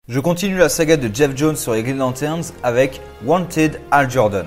Je continue la saga de Geoff Johns sur les Green Lanterns avec Wanted Hal Jordan.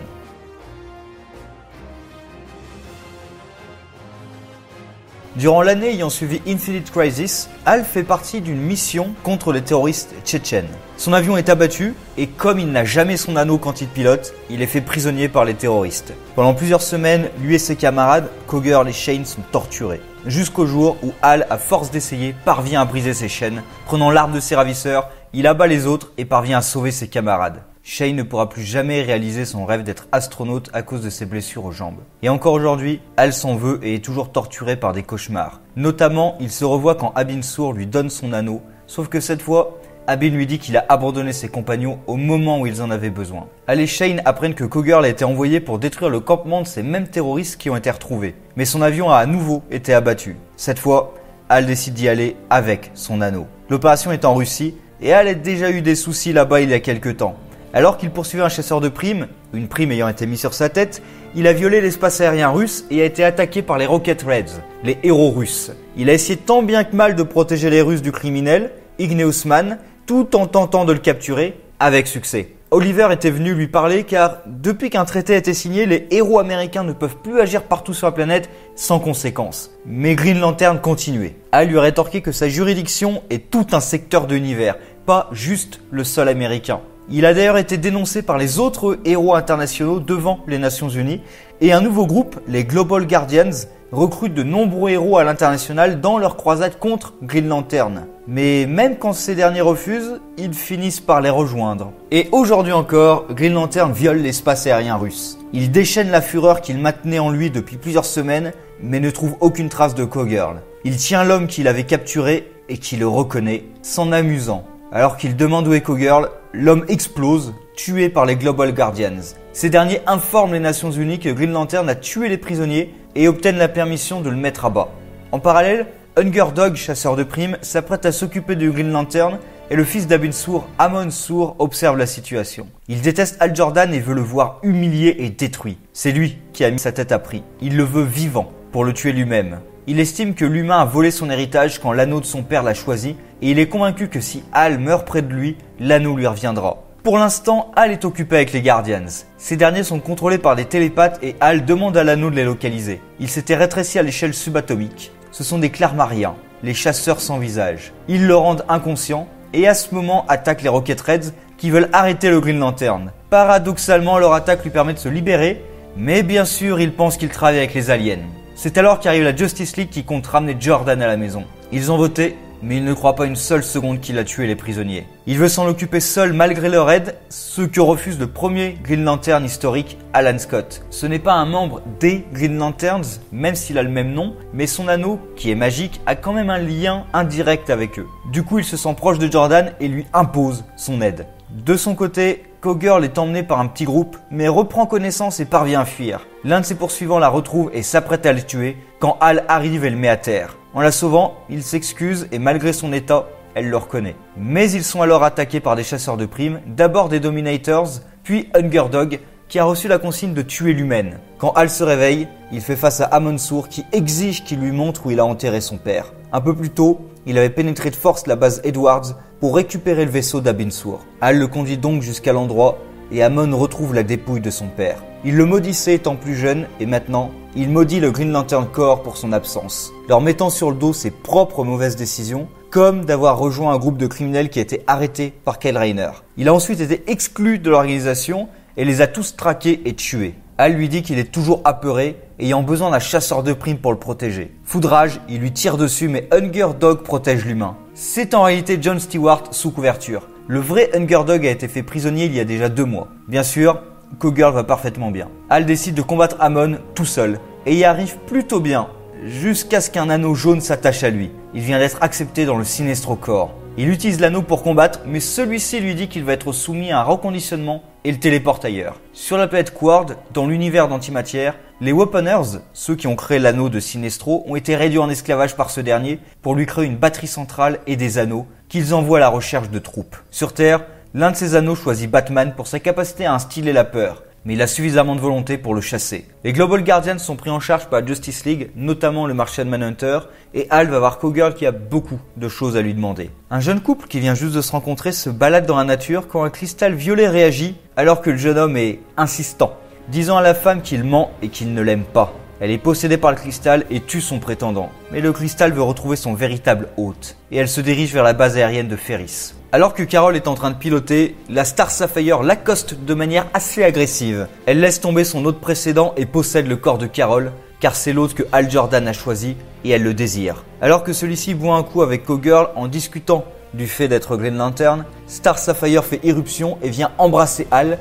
Durant l'année ayant suivi Infinite Crisis, Hal fait partie d'une mission contre les terroristes tchétchènes. Son avion est abattu et comme il n'a jamais son anneau quand il pilote, il est fait prisonnier par les terroristes. Pendant plusieurs semaines, lui et ses camarades, Coggirl et Shane, sont torturés. Jusqu'au jour où Hal, à force d'essayer, parvient à briser ses chaînes. Prenant l'arme de ses ravisseurs, il abat les autres et parvient à sauver ses camarades. Shane ne pourra plus jamais réaliser son rêve d'être astronaute à cause de ses blessures aux jambes. Et encore aujourd'hui, Hal s'en veut et est toujours torturé par des cauchemars. Notamment, il se revoit quand Abin Sur lui donne son anneau, sauf que cette fois, Abin lui dit qu'il a abandonné ses compagnons au moment où ils en avaient besoin. Hal et Shane apprennent que Coggirl a été envoyé pour détruire le campement de ces mêmes terroristes qui ont été retrouvés. Mais son avion a à nouveau été abattu. Cette fois, Hal décide d'y aller avec son anneau. L'opération est en Russie et Hal a déjà eu des soucis là-bas il y a quelques temps. Alors qu'il poursuivait un chasseur de primes, une prime ayant été mise sur sa tête, il a violé l'espace aérien russe et a été attaqué par les Rocket Reds, les héros russes. Il a essayé tant bien que mal de protéger les Russes du criminel, Igneous Man, tout en tentant de le capturer, avec succès. Oliver était venu lui parler car depuis qu'un traité a été signé, les héros américains ne peuvent plus agir partout sur la planète sans conséquences. Mais Green Lantern continuait. Hal lui a rétorqué que sa juridiction est tout un secteur de l'univers, pas juste le sol américain. Il a d'ailleurs été dénoncé par les autres héros internationaux devant les Nations Unies et un nouveau groupe, les Global Guardians, recrute de nombreux héros à l'international dans leur croisade contre Green Lantern. Mais même quand ces derniers refusent, ils finissent par les rejoindre. Et aujourd'hui encore, Green Lantern viole l'espace aérien russe. Il déchaîne la fureur qu'il maintenait en lui depuis plusieurs semaines, mais ne trouve aucune trace de Coggirl. Il tient l'homme qu'il avait capturé et qui le reconnaît, s'en amusant. Alors qu'il demande où est Coggirl, l'homme explose, tué par les Global Guardians. Ces derniers informent les Nations Unies que Green Lantern a tué les prisonniers et obtiennent la permission de le mettre à bas. En parallèle, Hunger Dog, chasseur de primes, s'apprête à s'occuper de Green Lantern et le fils d'Abin Sur, Amon Sur, observe la situation. Il déteste Hal Jordan et veut le voir humilié et détruit. C'est lui qui a mis sa tête à prix. Il le veut vivant pour le tuer lui-même. Il estime que l'humain a volé son héritage quand l'anneau de son père l'a choisi et il est convaincu que si Hal meurt près de lui, l'anneau lui reviendra. Pour l'instant, Hal est occupé avec les Guardians. Ces derniers sont contrôlés par des télépathes et Hal demande à l'anneau de les localiser. Il s'était rétréci à l'échelle subatomique. Ce sont des Clarmariens, les chasseurs sans visage. Ils le rendent inconscient et à ce moment attaquent les Rocket Reds qui veulent arrêter le Green Lantern. Paradoxalement, leur attaque lui permet de se libérer, mais bien sûr, ils pensent qu'il travaille avec les aliens. C'est alors qu'arrive la Justice League qui compte ramener Jordan à la maison. Ils ont voté, mais ils ne croient pas une seule seconde qu'il a tué les prisonniers. Il veut s'en occuper seul malgré leur aide, ce que refuse le premier Green Lantern historique, Alan Scott. Ce n'est pas un membre des Green Lanterns, même s'il a le même nom, mais son anneau, qui est magique, a quand même un lien indirect avec eux. Du coup, il se sent proche de Jordan et lui impose son aide. De son côté, Coggirl est emmené par un petit groupe, mais reprend connaissance et parvient à fuir. L'un de ses poursuivants la retrouve et s'apprête à le tuer quand Hal arrive et le met à terre. En la sauvant, il s'excuse et malgré son état, elle le reconnaît. Mais ils sont alors attaqués par des chasseurs de primes, d'abord des Dominators, puis Hunger Dog, qui a reçu la consigne de tuer l'humaine. Quand Hal se réveille, il fait face à Amon Sur qui exige qu'il lui montre où il a enterré son père. Un peu plus tôt, il avait pénétré de force la base Edwards pour récupérer le vaisseau d'Abin Sur. Hal le conduit donc jusqu'à l'endroit et Amon retrouve la dépouille de son père. Il le maudissait étant plus jeune et maintenant, il maudit le Green Lantern Corps pour son absence, leur mettant sur le dos ses propres mauvaises décisions, comme d'avoir rejoint un groupe de criminels qui a été arrêté par Kyle Rayner. Il a ensuite été exclu de l'organisation et les a tous traqués et tués. Hal lui dit qu'il est toujours apeuré, ayant besoin d'un chasseur de primes pour le protéger. Foudrage, il lui tire dessus mais Hunger Dog protège l'humain. C'est en réalité John Stewart sous couverture. Le vrai Hunger Dog a été fait prisonnier il y a déjà 2 mois. Bien sûr, Coggirl va parfaitement bien. Hal décide de combattre Amon tout seul et y arrive plutôt bien, jusqu'à ce qu'un anneau jaune s'attache à lui. Il vient d'être accepté dans le Sinestro Corps. Il utilise l'anneau pour combattre, mais celui-ci lui dit qu'il va être soumis à un reconditionnement et le téléporte ailleurs. Sur la planète Quard, dans l'univers d'antimatière, les Weaponers, ceux qui ont créé l'anneau de Sinestro, ont été réduits en esclavage par ce dernier pour lui créer une batterie centrale et des anneaux qu'ils envoient à la recherche de troupes. Sur Terre, l'un de ces anneaux choisit Batman pour sa capacité à instiller la peur. mais il a suffisamment de volonté pour le chasser. Les Global Guardians sont pris en charge par Justice League, notamment le Martian Manhunter, et Hal va voir Cowgirl qui a beaucoup de choses à lui demander. Un jeune couple qui vient juste de se rencontrer se balade dans la nature quand un cristal violet réagit, alors que le jeune homme est insistant, disant à la femme qu'il ment et qu'il ne l'aime pas. Elle est possédée par le cristal et tue son prétendant. Mais le cristal veut retrouver son véritable hôte. Et elle se dirige vers la base aérienne de Ferris. Alors que Carol est en train de piloter, la Star Sapphire l'accoste de manière assez agressive. Elle laisse tomber son hôte précédent et possède le corps de Carol, car c'est l'hôte que Hal Jordan a choisi et elle le désire. Alors que celui-ci boit un coup avec Cowgirl en discutant du fait d'être Green Lantern, Star Sapphire fait irruption et vient embrasser Hal,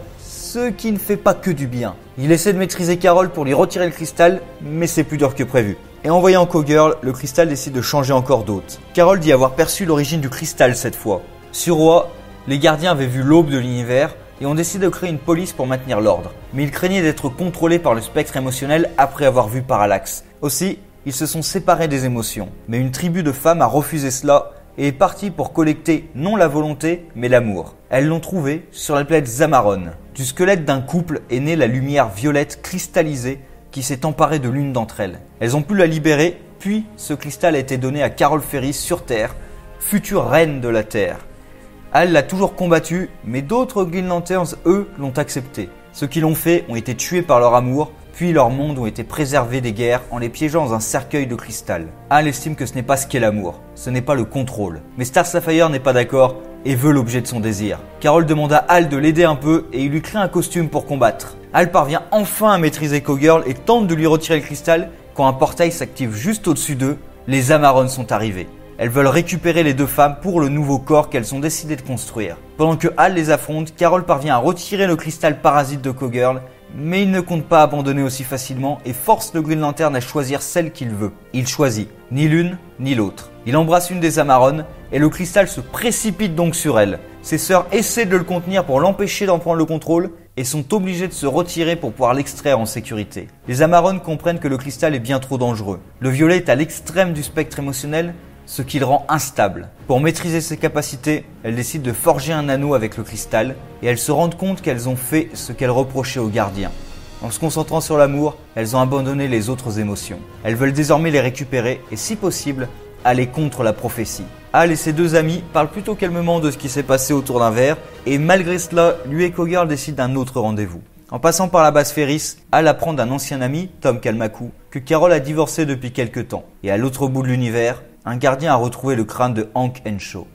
ce qui ne fait pas que du bien. Il essaie de maîtriser Carol pour lui retirer le cristal, mais c'est plus dur que prévu. Et en voyant Cowgirl, le cristal décide de changer encore d'hôte. Carol dit avoir perçu l'origine du cristal cette fois. Sur Oa, les gardiens avaient vu l'aube de l'univers et ont décidé de créer une police pour maintenir l'ordre. Mais ils craignaient d'être contrôlés par le spectre émotionnel après avoir vu Parallax. Aussi, ils se sont séparés des émotions. Mais une tribu de femmes a refusé cela et est partie pour collecter non la volonté, mais l'amour. Elles l'ont trouvé sur la planète Zamaron. Du squelette d'un couple est née la lumière violette cristallisée qui s'est emparée de l'une d'entre elles. Elles ont pu la libérer, puis ce cristal a été donné à Carol Ferris sur Terre, future reine de la Terre. Hal l'a toujours combattu, mais d'autres Green Lanterns, eux, l'ont accepté. Ceux qui l'ont fait ont été tués par leur amour, puis leurs mondes ont été préservés des guerres en les piégeant dans un cercueil de cristal. Hal estime que ce n'est pas ce qu'est l'amour, ce n'est pas le contrôle. Mais Star Sapphire n'est pas d'accord et veut l'objet de son désir. Carol demande à Hal de l'aider un peu et il lui crée un costume pour combattre. Hal parvient enfin à maîtriser Cowgirl et tente de lui retirer le cristal quand un portail s'active juste au-dessus d'eux. Les Amarones sont arrivés. Elles veulent récupérer les deux femmes pour le nouveau corps qu'elles ont décidé de construire. Pendant que Hal les affronte, Carol parvient à retirer le cristal parasite de Cowgirl, mais il ne compte pas abandonner aussi facilement et force le Green Lantern à choisir celle qu'il veut. Il choisit ni l'une ni l'autre. Il embrasse une des Amarones et le cristal se précipite donc sur elle. Ses sœurs essaient de le contenir pour l'empêcher d'en prendre le contrôle et sont obligées de se retirer pour pouvoir l'extraire en sécurité. Les Amarones comprennent que le cristal est bien trop dangereux. Le violet est à l'extrême du spectre émotionnel, ce qui le rend instable. Pour maîtriser ses capacités, elles décident de forger un anneau avec le cristal et elles se rendent compte qu'elles ont fait ce qu'elles reprochaient aux gardiens. En se concentrant sur l'amour, elles ont abandonné les autres émotions. Elles veulent désormais les récupérer et si possible, aller contre la prophétie. Hal et ses deux amis parlent plutôt calmement de ce qui s'est passé autour d'un verre et malgré cela, lui et Cowgirl décident d'un autre rendez-vous. En passant par la base Ferris, Hal apprend d'un ancien ami, Tom Kalmaku, que Carol a divorcé depuis quelque temps. Et à l'autre bout de l'univers, un gardien a retrouvé le crâne de Hank Henshaw.